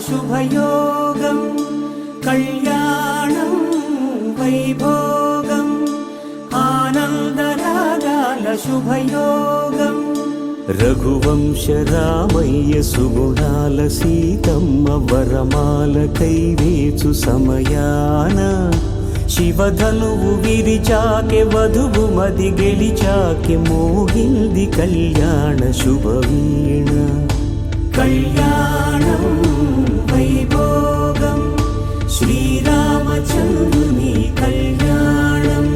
శుభయోగం కళ్యాణం వైభోగం ఆనందరాగాల శుభయోగం రఘువంశ రామయ్య సుగుణాల సీతమ్మ వరమాల కైవేచు సమయాన శివధనువు విరిచాకె వధువు మది గెలిచాకె మోగింది కళ్యాణ శుభవీణ కళ్యాణం వైభోగం శ్రీరామచంద్రుని కళ్యాణం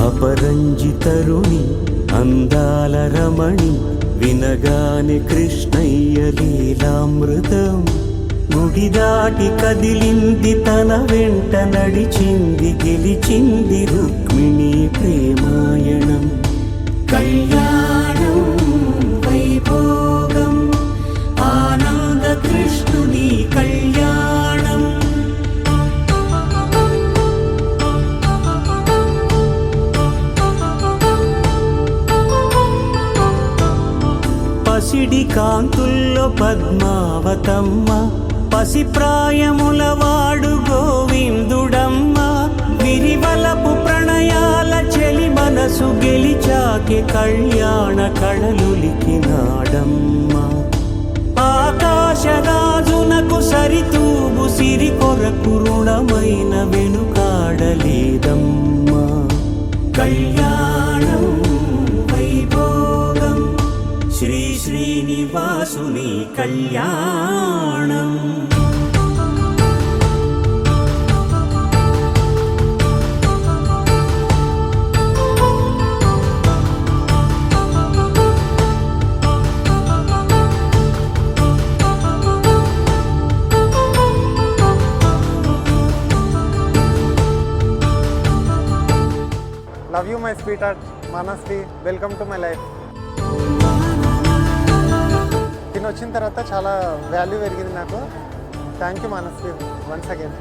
అపరంజి తరుణి అందాల రమణి వినగానే కృష్ణయ్య లీలామృతం గుడి దాటి కదిలింది తన వెంట నడిచింది గెలిచింది రుక్మిణి ప్రేమాయణం కళ్యాణం వైభోగం ఆనంద కృష్ణుని కళ్యాణం పసిడి కాంతుల్లో పద్మావతమ్మ పసిప్రాయముల వాడు గోవిందుడమ్మ విరివలపు ప్రణయాల చెలి మనసు గెలిచాకే కళ్యాణ కళలులికినాడమ్మ ఆకాశరాజునకు సరితూగు సిరి కొరకు రుణమైన వెనుకాడలేదమ్మ కళ్యాణం వైభోగం శ్రీ శ్రీనివాసుని కళ్యాణం love you my sweet heart Manasvi welcome to my life. తిని వచ్చిన తర్వాత చాలా వాల్యూ పెరిగింది నాకు. Thank you Manasvi once again.